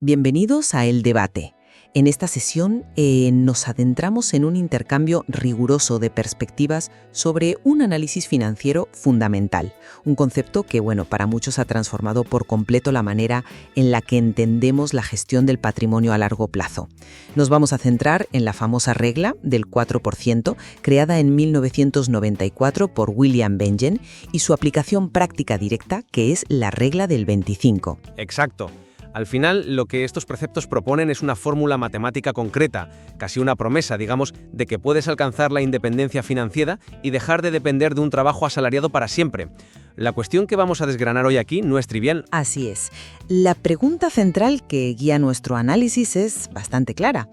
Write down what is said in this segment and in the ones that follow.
Bienvenidos a El Debate. En esta sesión nos adentramos en un intercambio riguroso de perspectivas sobre un análisis financiero fundamental, un concepto que, para muchos ha transformado por completo la manera en la que entendemos la gestión del patrimonio a largo plazo. Nos vamos a centrar en la famosa regla del 4%, creada en 1994 por William Bengen, y su aplicación práctica directa, que es la regla del 25. Exacto. Al final, lo que estos preceptos proponen es una fórmula matemática concreta, casi una promesa, digamos, de que puedes alcanzar la independencia financiera y dejar de depender de un trabajo asalariado para siempre. La cuestión que vamos a desgranar hoy aquí no es trivial. Así es. La pregunta central que guía nuestro análisis es bastante clara.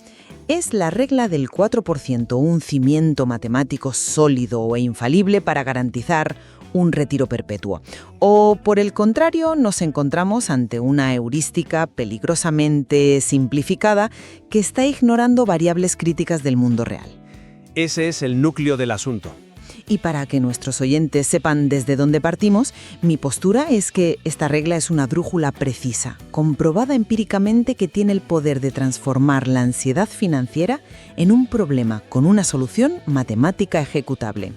¿Es la regla del 4% un cimiento matemático sólido e infalible para garantizar un retiro perpetuo? ¿O, por el contrario, nos encontramos ante una heurística peligrosamente simplificada que está ignorando variables críticas del mundo real? Ese es el núcleo del asunto. Y para que nuestros oyentes sepan desde dónde partimos, mi postura es que esta regla es una brújula precisa, comprobada empíricamente, que tiene el poder de transformar la ansiedad financiera en un problema con una solución matemática ejecutable.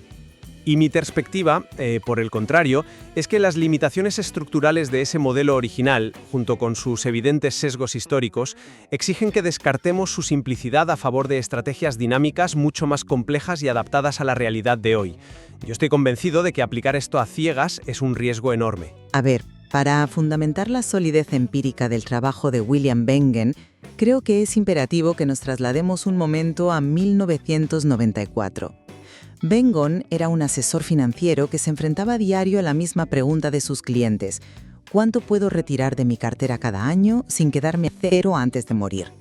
Y mi perspectiva, por el contrario, es que las limitaciones estructurales de ese modelo original, junto con sus evidentes sesgos históricos, exigen que descartemos su simplicidad a favor de estrategias dinámicas mucho más complejas y adaptadas a la realidad de hoy. Yo estoy convencido de que aplicar esto a ciegas es un riesgo enorme. A ver, para fundamentar la solidez empírica del trabajo de William Bengen, creo que es imperativo que nos traslademos un momento a 1994. Bengen era un asesor financiero que se enfrentaba a diario a la misma pregunta de sus clientes: ¿cuánto puedo retirar de mi cartera cada año sin quedarme a cero antes de morir?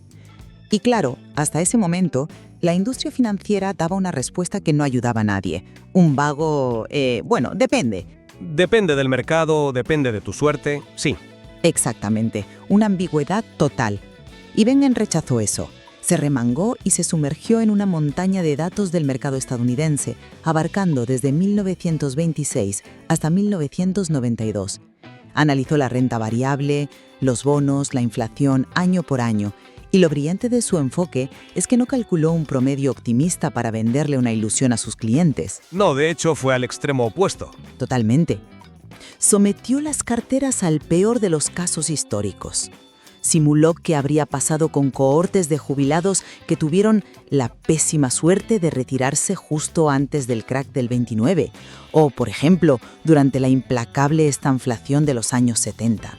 Y claro, hasta ese momento, la industria financiera daba una respuesta que no ayudaba a nadie. Un vago, depende. Depende del mercado, depende de tu suerte, sí. Exactamente, una ambigüedad total. Y Bengen rechazó eso. Se remangó y se sumergió en una montaña de datos del mercado estadounidense, abarcando desde 1926 hasta 1992. Analizó la renta variable, los bonos, la inflación año por año, y lo brillante de su enfoque es que no calculó un promedio optimista para venderle una ilusión a sus clientes. No, de hecho fue al extremo opuesto. Totalmente. Sometió las carteras al peor de los casos históricos. Simuló qué habría pasado con cohortes de jubilados que tuvieron la pésima suerte de retirarse justo antes del crack del 29, o, por ejemplo, durante la implacable estanflación de los años 70.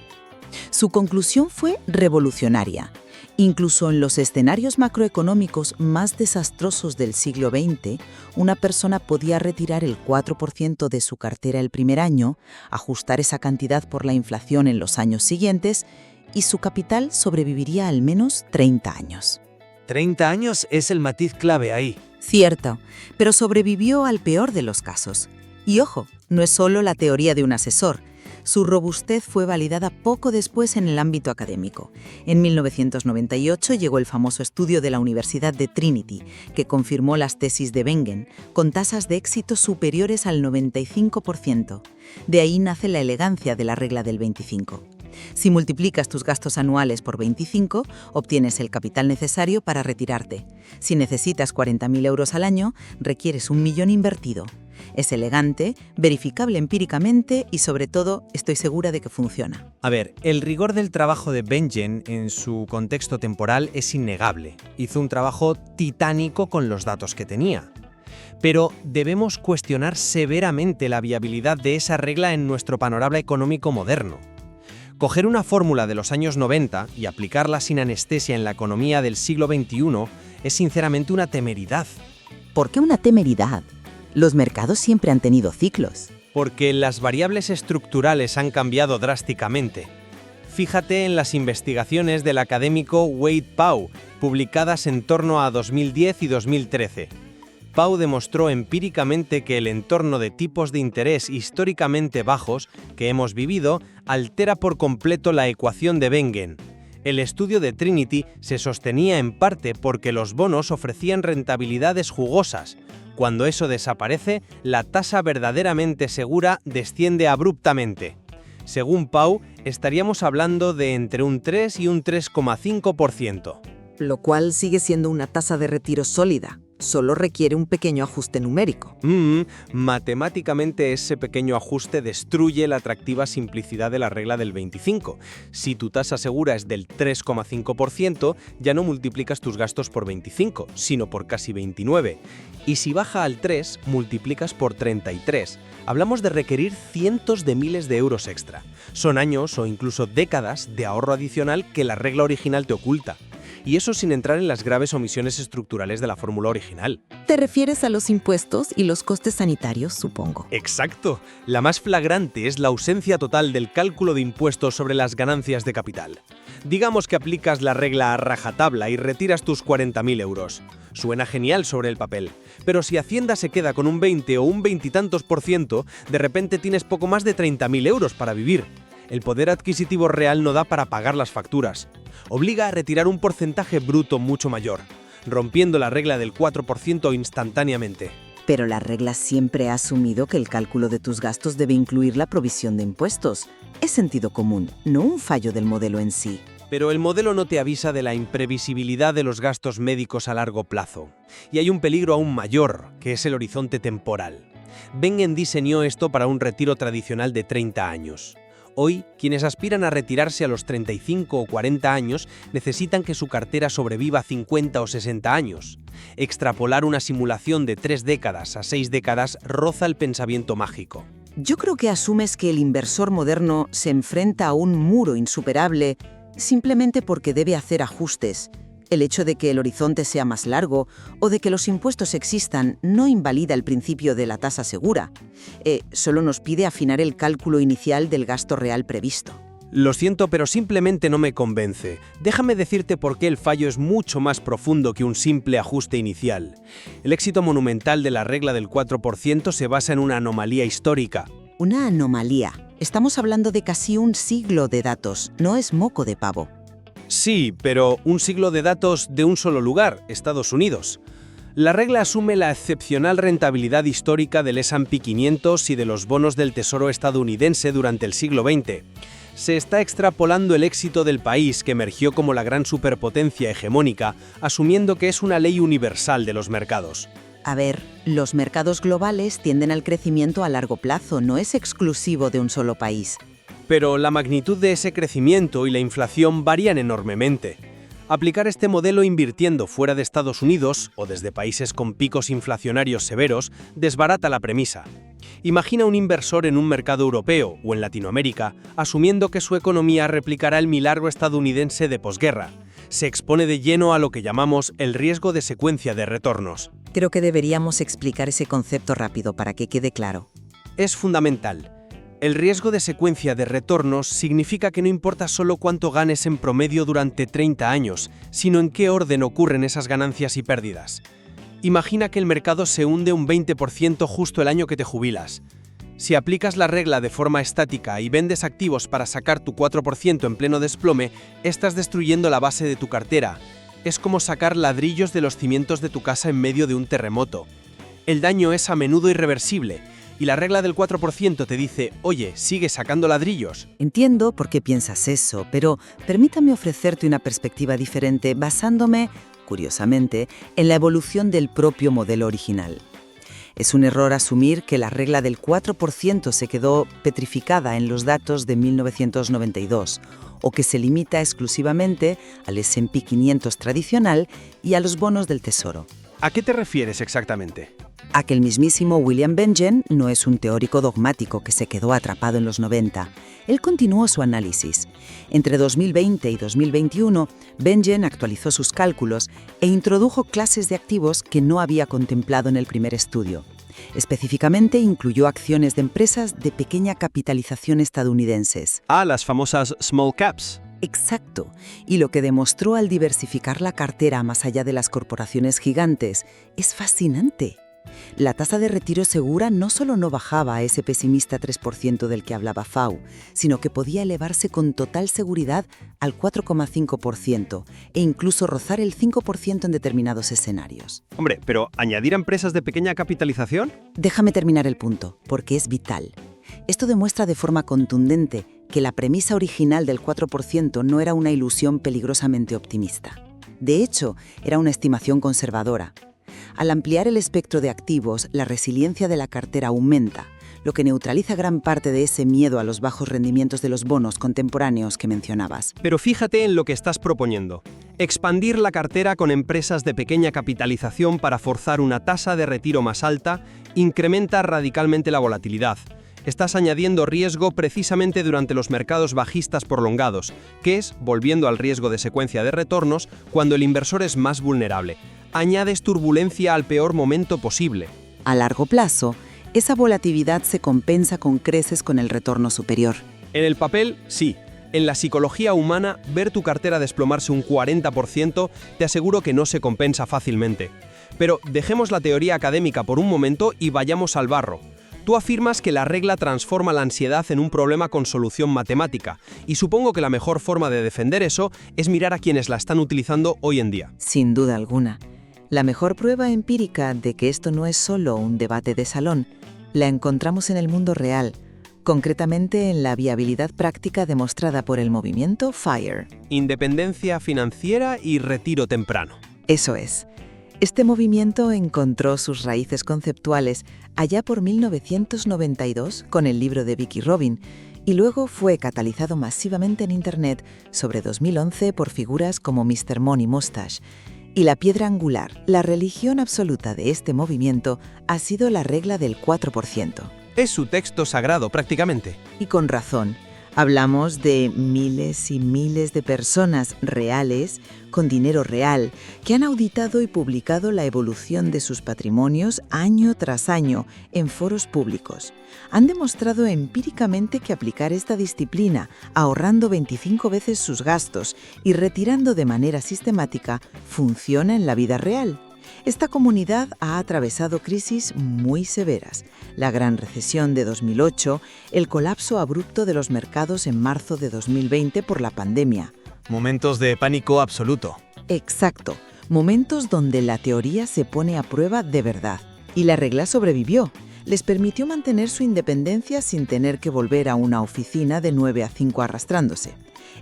Su conclusión fue revolucionaria. Incluso en los escenarios macroeconómicos más desastrosos del siglo XX, una persona podía retirar el 4% de su cartera el primer año, ajustar esa cantidad por la inflación en los años siguientes, y su capital sobreviviría al menos 30 años. 30 años es el matiz clave ahí. Cierto, pero sobrevivió al peor de los casos. Y ojo, no es solo la teoría de un asesor. Su robustez fue validada poco después en el ámbito académico. En 1998 llegó el famoso estudio de la Universidad de Trinity, que confirmó las tesis de Bengen, con tasas de éxito superiores al 95%. De ahí nace la elegancia de la regla del 25. Si multiplicas tus gastos anuales por 25, obtienes el capital necesario para retirarte. Si necesitas 40.000 euros al año, requieres 1 millón invertido. Es elegante, verificable empíricamente y, sobre todo, estoy segura de que funciona. A ver, el rigor del trabajo de Bengen en su contexto temporal es innegable. Hizo un trabajo titánico con los datos que tenía. Pero debemos cuestionar severamente la viabilidad de esa regla en nuestro panorama económico moderno. Coger una fórmula de los años 90 y aplicarla sin anestesia en la economía del siglo XXI es sinceramente una temeridad. ¿Por qué una temeridad? Los mercados siempre han tenido ciclos. Porque las variables estructurales han cambiado drásticamente. Fíjate en las investigaciones del académico Wade Pau, publicadas en torno a 2010 y 2013. Pau demostró empíricamente que el entorno de tipos de interés históricamente bajos que hemos vivido altera por completo la ecuación de Bengen. El estudio de Trinity se sostenía en parte porque los bonos ofrecían rentabilidades jugosas. Cuando eso desaparece, la tasa verdaderamente segura desciende abruptamente. Según Pau, estaríamos hablando de entre un 3 y un 3,5%. Lo cual sigue siendo una tasa de retiro sólida. Solo requiere un pequeño ajuste numérico. Matemáticamente ese pequeño ajuste destruye la atractiva simplicidad de la regla del 25. Si tu tasa segura es del 3,5%, ya no multiplicas tus gastos por 25, sino por casi 29. Y si baja al 3, multiplicas por 33. Hablamos de requerir cientos de miles de euros extra. Son años o incluso décadas de ahorro adicional que la regla original te oculta. Y eso sin entrar en las graves omisiones estructurales de la fórmula original. Te refieres a los impuestos y los costes sanitarios, supongo. Exacto. La más flagrante es la ausencia total del cálculo de impuestos sobre las ganancias de capital. Digamos que aplicas la regla a rajatabla y retiras tus 40.000 euros. Suena genial sobre el papel, pero si Hacienda se queda con un 20 o un 20 y tantos %, de repente tienes poco más de 30.000 euros para vivir. El poder adquisitivo real no da para pagar las facturas. Obliga a retirar un porcentaje bruto mucho mayor, rompiendo la regla del 4% instantáneamente. Pero la regla siempre ha asumido que el cálculo de tus gastos debe incluir la provisión de impuestos. Es sentido común, no un fallo del modelo en sí. Pero el modelo no te avisa de la imprevisibilidad de los gastos médicos a largo plazo. Y hay un peligro aún mayor, que es el horizonte temporal. Bengen diseñó esto para un retiro tradicional de 30 años. Hoy, quienes aspiran a retirarse a los 35 o 40 años necesitan que su cartera sobreviva 50 o 60 años. Extrapolar una simulación de 3 décadas a 6 décadas roza el pensamiento mágico. Yo creo que asumes que el inversor moderno se enfrenta a un muro insuperable simplemente porque debe hacer ajustes. El hecho de que el horizonte sea más largo o de que los impuestos existan no invalida el principio de la tasa segura. Solo nos pide afinar el cálculo inicial del gasto real previsto. Lo siento, pero simplemente no me convence. Déjame decirte por qué el fallo es mucho más profundo que un simple ajuste inicial. El éxito monumental de la regla del 4% se basa en una anomalía histórica. Una anomalía. Estamos hablando de casi un siglo de datos, no es moco de pavo. Sí, pero un siglo de datos de un solo lugar, Estados Unidos. La regla asume la excepcional rentabilidad histórica del S&P 500 y de los bonos del Tesoro estadounidense durante el siglo XX. Se está extrapolando el éxito del país que emergió como la gran superpotencia hegemónica, asumiendo que es una ley universal de los mercados. A ver, los mercados globales tienden al crecimiento a largo plazo, no es exclusivo de un solo país. Pero la magnitud de ese crecimiento y la inflación varían enormemente. Aplicar este modelo invirtiendo fuera de Estados Unidos o desde países con picos inflacionarios severos desbarata la premisa. Imagina un inversor en un mercado europeo o en Latinoamérica asumiendo que su economía replicará el milagro estadounidense de posguerra. Se expone de lleno a lo que llamamos el riesgo de secuencia de retornos. Creo que deberíamos explicar ese concepto rápido para que quede claro. Es fundamental. El riesgo de secuencia de retornos significa que no importa solo cuánto ganes en promedio durante 30 años, sino en qué orden ocurren esas ganancias y pérdidas. Imagina que el mercado se hunde un 20% justo el año que te jubilas. Si aplicas la regla de forma estática y vendes activos para sacar tu 4% en pleno desplome, estás destruyendo la base de tu cartera. Es como sacar ladrillos de los cimientos de tu casa en medio de un terremoto. El daño es a menudo irreversible. Y la regla del 4% te dice, oye, sigue sacando ladrillos. Entiendo por qué piensas eso, pero permítame ofrecerte una perspectiva diferente basándome, curiosamente, en la evolución del propio modelo original. Es un error asumir que la regla del 4% se quedó petrificada en los datos de 1992 o que se limita exclusivamente al S&P 500 tradicional y a los bonos del Tesoro. ¿A qué te refieres exactamente? A que el mismísimo William Bengen no es un teórico dogmático que se quedó atrapado en los 90. Él continuó su análisis. Entre 2020 y 2021, Bengen actualizó sus cálculos e introdujo clases de activos que no había contemplado en el primer estudio. Específicamente incluyó acciones de empresas de pequeña capitalización estadounidenses. Las famosas small caps. Exacto, y lo que demostró al diversificar la cartera más allá de las corporaciones gigantes es fascinante. La tasa de retiro segura no solo no bajaba a ese pesimista 3% del que hablaba Fau, sino que podía elevarse con total seguridad al 4,5% e incluso rozar el 5% en determinados escenarios. Hombre, pero ¿añadir a empresas de pequeña capitalización? Déjame terminar el punto, porque es vital. Esto demuestra de forma contundente que la premisa original del 4% no era una ilusión peligrosamente optimista. De hecho, era una estimación conservadora. Al ampliar el espectro de activos, la resiliencia de la cartera aumenta, lo que neutraliza gran parte de ese miedo a los bajos rendimientos de los bonos contemporáneos que mencionabas. Pero fíjate en lo que estás proponiendo. Expandir la cartera con empresas de pequeña capitalización para forzar una tasa de retiro más alta incrementa radicalmente la volatilidad. Estás añadiendo riesgo precisamente durante los mercados bajistas prolongados, que es, volviendo al riesgo de secuencia de retornos, cuando el inversor es más vulnerable. Añades turbulencia al peor momento posible. A largo plazo, esa volatilidad se compensa con creces con el retorno superior. En el papel, sí. En la psicología humana, ver tu cartera desplomarse un 40% te aseguro que no se compensa fácilmente. Pero dejemos la teoría académica por un momento y vayamos al barro. Tú afirmas que la regla transforma la ansiedad en un problema con solución matemática, y supongo que la mejor forma de defender eso es mirar a quienes la están utilizando hoy en día. Sin duda alguna. La mejor prueba empírica de que esto no es solo un debate de salón, la encontramos en el mundo real, concretamente en la viabilidad práctica demostrada por el movimiento FIRE. Independencia financiera y retiro temprano. Eso es. Este movimiento encontró sus raíces conceptuales allá por 1992 con el libro de Vicki Robin y luego fue catalizado masivamente en Internet sobre 2011 por figuras como Mr. Money Mustache. Y la piedra angular, la religión absoluta de este movimiento, ha sido la regla del 4%. Es su texto sagrado, prácticamente. Y con razón. Hablamos de miles y miles de personas reales, con dinero real, que han auditado y publicado la evolución de sus patrimonios año tras año en foros públicos. Han demostrado empíricamente que aplicar esta disciplina, ahorrando 25 veces sus gastos y retirando de manera sistemática, funciona en la vida real. Esta comunidad ha atravesado crisis muy severas, la Gran Recesión de 2008, el colapso abrupto de los mercados en marzo de 2020 por la pandemia. Momentos de pánico absoluto. Exacto, momentos donde la teoría se pone a prueba de verdad. Y la regla sobrevivió. Les permitió mantener su independencia sin tener que volver a una oficina de 9 a 5 arrastrándose.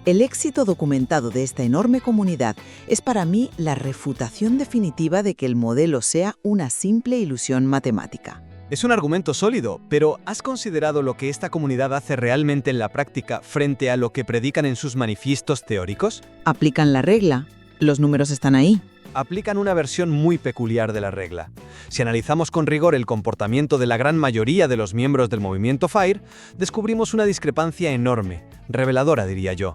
El éxito documentado de esta enorme comunidad es para mí la refutación definitiva de que el modelo sea una simple ilusión matemática. Es un argumento sólido, pero ¿has considerado lo que esta comunidad hace realmente en la práctica frente a lo que predican en sus manifiestos teóricos? Aplican la regla, los números están ahí. Aplican una versión muy peculiar de la regla. Si analizamos con rigor el comportamiento de la gran mayoría de los miembros del movimiento FIRE, descubrimos una discrepancia enorme, reveladora diría yo.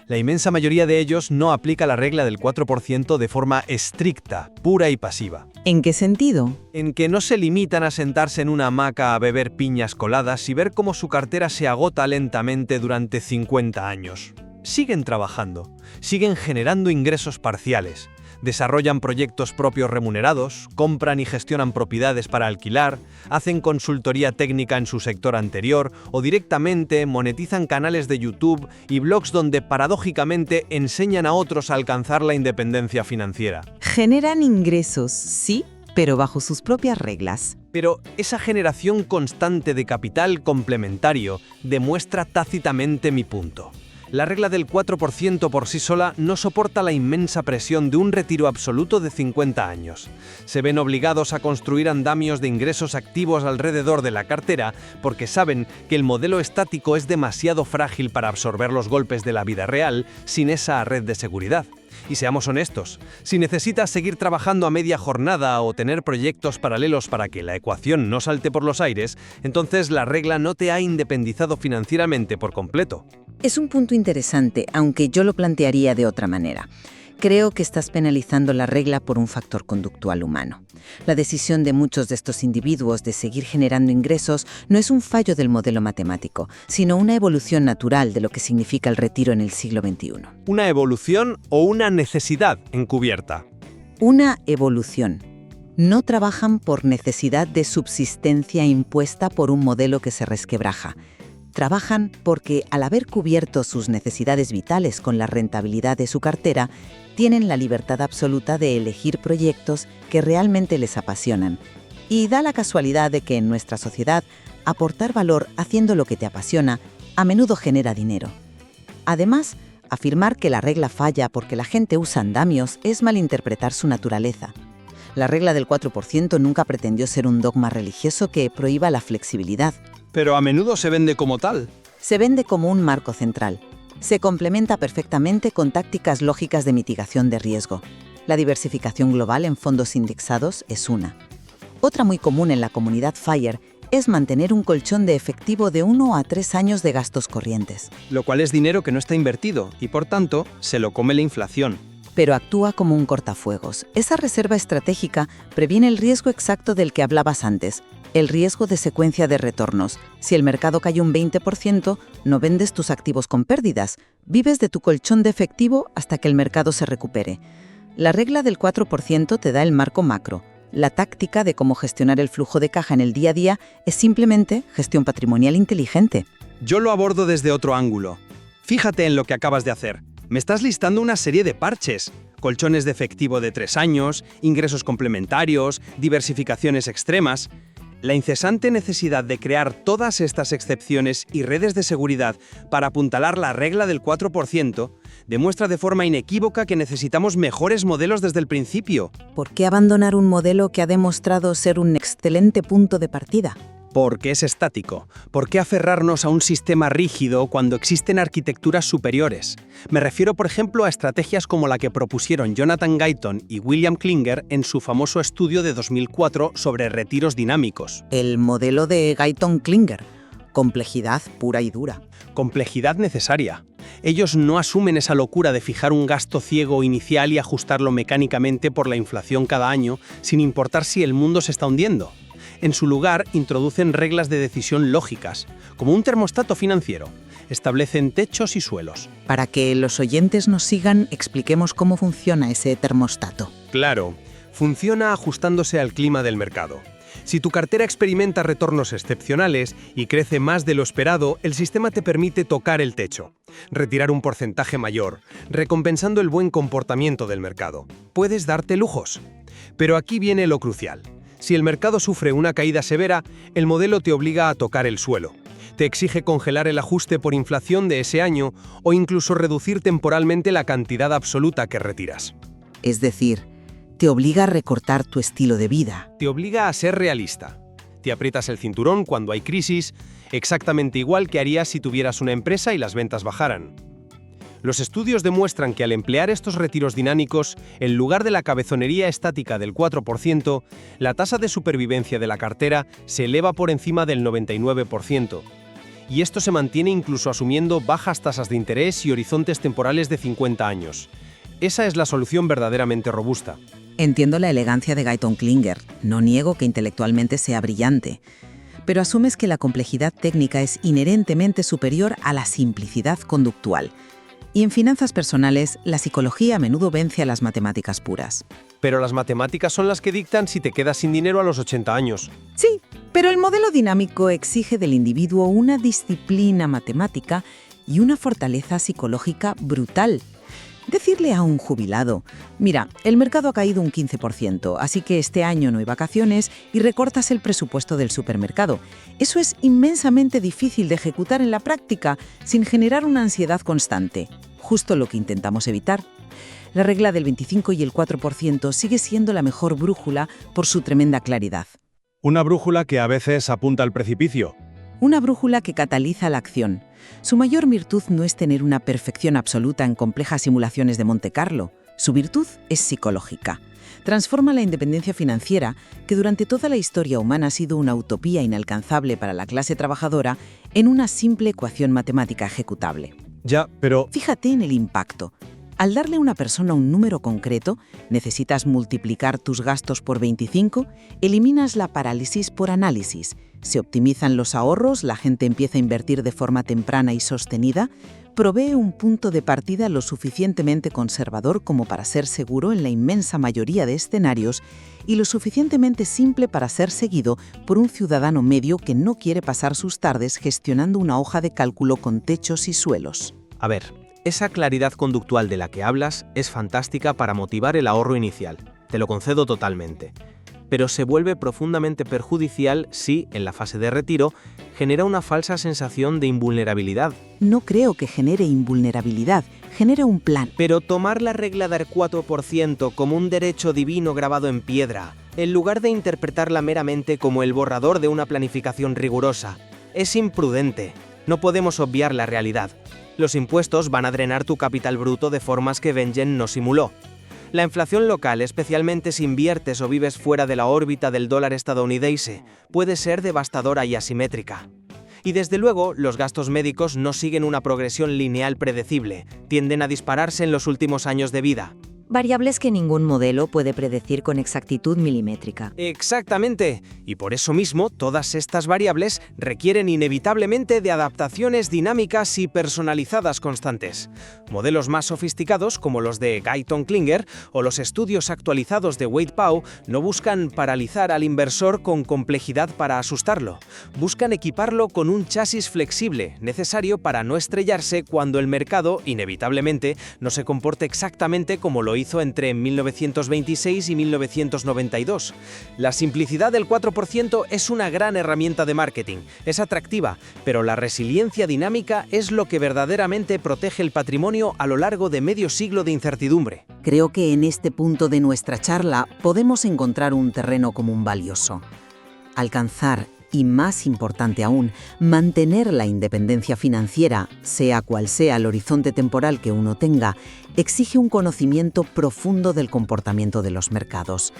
La inmensa mayoría de ellos no aplica la regla del 4% de forma estricta, pura y pasiva. ¿En qué sentido? En que no se limitan a sentarse en una hamaca a beber piñas coladas y ver cómo su cartera se agota lentamente durante 50 años. Siguen trabajando, siguen generando ingresos parciales. Desarrollan proyectos propios remunerados, compran y gestionan propiedades para alquilar, hacen consultoría técnica en su sector anterior o directamente monetizan canales de YouTube y blogs donde paradójicamente enseñan a otros a alcanzar la independencia financiera. Generan ingresos, sí, pero bajo sus propias reglas. Pero esa generación constante de capital complementario demuestra tácitamente mi punto. La regla del 4% por sí sola no soporta la inmensa presión de un retiro absoluto de 50 años. Se ven obligados a construir andamios de ingresos activos alrededor de la cartera porque saben que el modelo estático es demasiado frágil para absorber los golpes de la vida real sin esa red de seguridad. Y seamos honestos, si necesitas seguir trabajando a media jornada o tener proyectos paralelos para que la ecuación no salte por los aires, entonces la regla no te ha independizado financieramente por completo. Es un punto interesante, aunque yo lo plantearía de otra manera. Creo que estás penalizando la regla por un factor conductual humano. La decisión de muchos de estos individuos de seguir generando ingresos no es un fallo del modelo matemático, sino una evolución natural de lo que significa el retiro en el siglo XXI. ¿Una evolución o una necesidad encubierta? Una evolución. No trabajan por necesidad de subsistencia impuesta por un modelo que se resquebraja. Trabajan porque, al haber cubierto sus necesidades vitales con la rentabilidad de su cartera, tienen la libertad absoluta de elegir proyectos que realmente les apasionan. Y da la casualidad de que en nuestra sociedad, aportar valor haciendo lo que te apasiona a menudo genera dinero. Además, afirmar que la regla falla porque la gente usa andamios es malinterpretar su naturaleza. La regla del 4% nunca pretendió ser un dogma religioso que prohíba la flexibilidad. Pero a menudo se vende como tal. Se vende como un marco central. Se complementa perfectamente con tácticas lógicas de mitigación de riesgo. La diversificación global en fondos indexados es una. Otra muy común en la comunidad FIRE es mantener un colchón de efectivo de 1 a 3 años de gastos corrientes. Lo cual es dinero que no está invertido y, por tanto, se lo come la inflación. Pero actúa como un cortafuegos. Esa reserva estratégica previene el riesgo exacto del que hablabas antes, el riesgo de secuencia de retornos. Si el mercado cae un 20%, no vendes tus activos con pérdidas, vives de tu colchón de efectivo hasta que el mercado se recupere. La regla del 4% te da el marco macro. La táctica de cómo gestionar el flujo de caja en el día a día es simplemente gestión patrimonial inteligente. Yo lo abordo desde otro ángulo. Fíjate en lo que acabas de hacer. Me estás listando una serie de parches. Colchones de efectivo de 3 años, ingresos complementarios, diversificaciones extremas. La incesante necesidad de crear todas estas excepciones y redes de seguridad para apuntalar la regla del 4% demuestra de forma inequívoca que necesitamos mejores modelos desde el principio. ¿Por qué abandonar un modelo que ha demostrado ser un excelente punto de partida? Porque es estático. ¿Por qué aferrarnos a un sistema rígido cuando existen arquitecturas superiores? Me refiero, por ejemplo, a estrategias como la que propusieron Jonathan Guyton y William Klinger en su famoso estudio de 2004 sobre retiros dinámicos. El modelo de Guyton-Klinger. Complejidad pura y dura. Complejidad necesaria. Ellos no asumen esa locura de fijar un gasto ciego inicial y ajustarlo mecánicamente por la inflación cada año, sin importar si el mundo se está hundiendo. En su lugar, introducen reglas de decisión lógicas, como un termostato financiero. Establecen techos y suelos. Para que los oyentes nos sigan, expliquemos cómo funciona ese termostato. Claro, funciona ajustándose al clima del mercado. Si tu cartera experimenta retornos excepcionales y crece más de lo esperado, el sistema te permite tocar el techo, retirar un porcentaje mayor, recompensando el buen comportamiento del mercado. Puedes darte lujos. Pero aquí viene lo crucial. Si el mercado sufre una caída severa, el modelo te obliga a tocar el suelo. Te exige congelar el ajuste por inflación de ese año o incluso reducir temporalmente la cantidad absoluta que retiras. Es decir, te obliga a recortar tu estilo de vida. Te obliga a ser realista. Te aprietas el cinturón cuando hay crisis, exactamente igual que harías si tuvieras una empresa y las ventas bajaran. Los estudios demuestran que al emplear estos retiros dinámicos, en lugar de la cabezonería estática del 4%, la tasa de supervivencia de la cartera se eleva por encima del 99%. Y esto se mantiene incluso asumiendo bajas tasas de interés y horizontes temporales de 50 años. Esa es la solución verdaderamente robusta. Entiendo la elegancia de Guyton-Klinger, no niego que intelectualmente sea brillante, pero asumes que la complejidad técnica es inherentemente superior a la simplicidad conductual. Y en finanzas personales, la psicología a menudo vence a las matemáticas puras. Pero las matemáticas son las que dictan si te quedas sin dinero a los 80 años. Sí, pero el modelo dinámico exige del individuo una disciplina matemática y una fortaleza psicológica brutal. Decirle a un jubilado, mira, el mercado ha caído un 15%, así que este año no hay vacaciones y recortas el presupuesto del supermercado. Eso es inmensamente difícil de ejecutar en la práctica sin generar una ansiedad constante, justo lo que intentamos evitar. La regla del 25 y el 4% sigue siendo la mejor brújula por su tremenda claridad. Una brújula que a veces apunta al precipicio. Una brújula que cataliza la acción. Su mayor virtud no es tener una perfección absoluta en complejas simulaciones de Monte Carlo. Su virtud es psicológica. Transforma la independencia financiera, que durante toda la historia humana ha sido una utopía inalcanzable para la clase trabajadora, en una simple ecuación matemática ejecutable. Ya, pero Fíjate en el impacto. Al darle a una persona un número concreto, necesitas multiplicar tus gastos por 25, eliminas la parálisis por análisis, se optimizan los ahorros, la gente empieza a invertir de forma temprana y sostenida, provee un punto de partida lo suficientemente conservador como para ser seguro en la inmensa mayoría de escenarios y lo suficientemente simple para ser seguido por un ciudadano medio que no quiere pasar sus tardes gestionando una hoja de cálculo con techos y suelos. A ver, esa claridad conductual de la que hablas es fantástica para motivar el ahorro inicial. Te lo concedo totalmente. pero se vuelve profundamente perjudicial si, en la fase de retiro, genera una falsa sensación de invulnerabilidad. No creo que genere invulnerabilidad, genere un plan. Pero tomar la regla del 4% como un derecho divino grabado en piedra, en lugar de interpretarla meramente como el borrador de una planificación rigurosa, es imprudente. No podemos obviar la realidad. Los impuestos van a drenar tu capital bruto de formas que Bengen no simuló. La inflación local, especialmente si inviertes o vives fuera de la órbita del dólar estadounidense, puede ser devastadora y asimétrica. Y desde luego, los gastos médicos no siguen una progresión lineal predecible, tienden a dispararse en los últimos años de vida. Variables que ningún modelo puede predecir con exactitud milimétrica. Exactamente, y por eso mismo todas estas variables requieren inevitablemente de adaptaciones dinámicas y personalizadas constantes. Modelos más sofisticados como los de Guyton Klinger o los estudios actualizados de Wade Pau no buscan paralizar al inversor con complejidad para asustarlo, buscan equiparlo con un chasis flexible necesario para no estrellarse cuando el mercado, inevitablemente, no se comporte exactamente como lo hizo entre 1926 y 1992. La simplicidad del 4% es una gran herramienta de marketing, es atractiva, pero la resiliencia dinámica es lo que verdaderamente protege el patrimonio a lo largo de medio siglo de incertidumbre. Creo que en este punto de nuestra charla podemos encontrar un terreno común valioso. Alcanzar, y más importante aún, mantener la independencia financiera, sea cual sea el horizonte temporal que uno tenga, exige un conocimiento profundo del comportamiento de los mercados.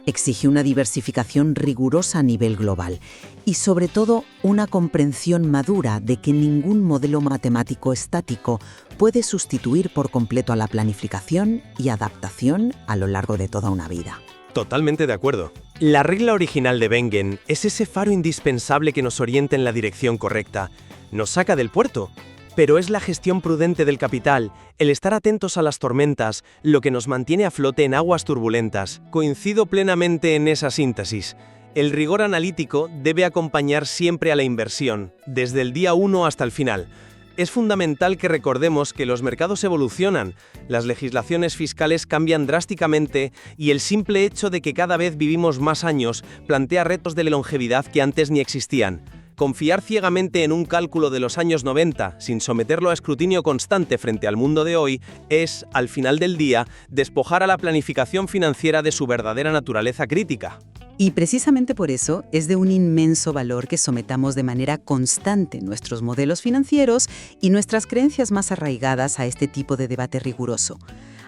Exige una diversificación rigurosa a nivel global y, sobre todo, una comprensión madura de que ningún modelo matemático estático puede sustituir por completo a la planificación y adaptación a lo largo de toda una vida. Totalmente de acuerdo. La regla original de Bengen es ese faro indispensable que nos orienta en la dirección correcta. Nos saca del puerto. Pero es la gestión prudente del capital, el estar atentos a las tormentas, lo que nos mantiene a flote en aguas turbulentas. Coincido plenamente en esa síntesis. El rigor analítico debe acompañar siempre a la inversión, desde el día 1 hasta el final. Es fundamental que recordemos que los mercados evolucionan, las legislaciones fiscales cambian drásticamente y el simple hecho de que cada vez vivimos más años plantea retos de longevidad que antes ni existían. Confiar ciegamente en un cálculo de los años 90, sin someterlo a escrutinio constante frente al mundo de hoy, es, al final del día, despojar a la planificación financiera de su verdadera naturaleza crítica. Y precisamente por eso es de un inmenso valor que sometamos de manera constante nuestros modelos financieros y nuestras creencias más arraigadas a este tipo de debate riguroso.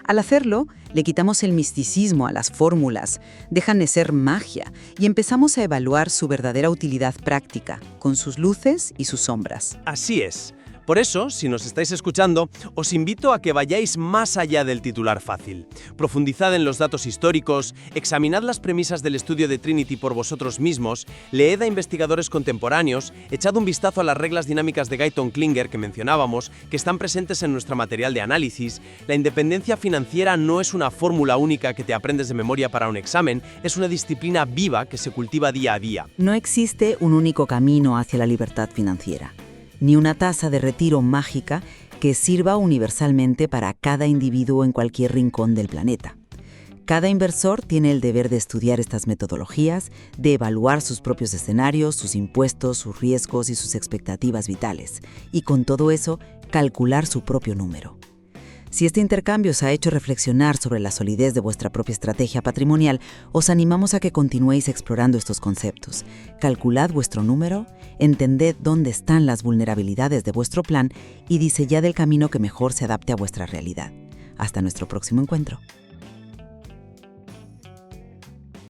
Al hacerlo, le quitamos el misticismo a las fórmulas, dejan de ser magia y empezamos a evaluar su verdadera utilidad práctica, con sus luces y sus sombras. Así es. Por eso, si nos estáis escuchando, os invito a que vayáis más allá del titular fácil. Profundizad en los datos históricos, examinad las premisas del estudio de Trinity por vosotros mismos, leed a investigadores contemporáneos, echad un vistazo a las reglas dinámicas de Guyton Klinger que mencionábamos, que están presentes en nuestro material de análisis. La independencia financiera no es una fórmula única que te aprendes de memoria para un examen, es una disciplina viva que se cultiva día a día. No existe un único camino hacia la libertad financiera, ni una tasa de retiro mágica que sirva universalmente para cada individuo en cualquier rincón del planeta. Cada inversor tiene el deber de estudiar estas metodologías, de evaluar sus propios escenarios, sus impuestos, sus riesgos y sus expectativas vitales, y con todo eso, calcular su propio número. Si este intercambio os ha hecho reflexionar sobre la solidez de vuestra propia estrategia patrimonial, os animamos a que continuéis explorando estos conceptos. Calculad vuestro número, entended dónde están las vulnerabilidades de vuestro plan y diseñad el camino que mejor se adapte a vuestra realidad. Hasta nuestro próximo encuentro.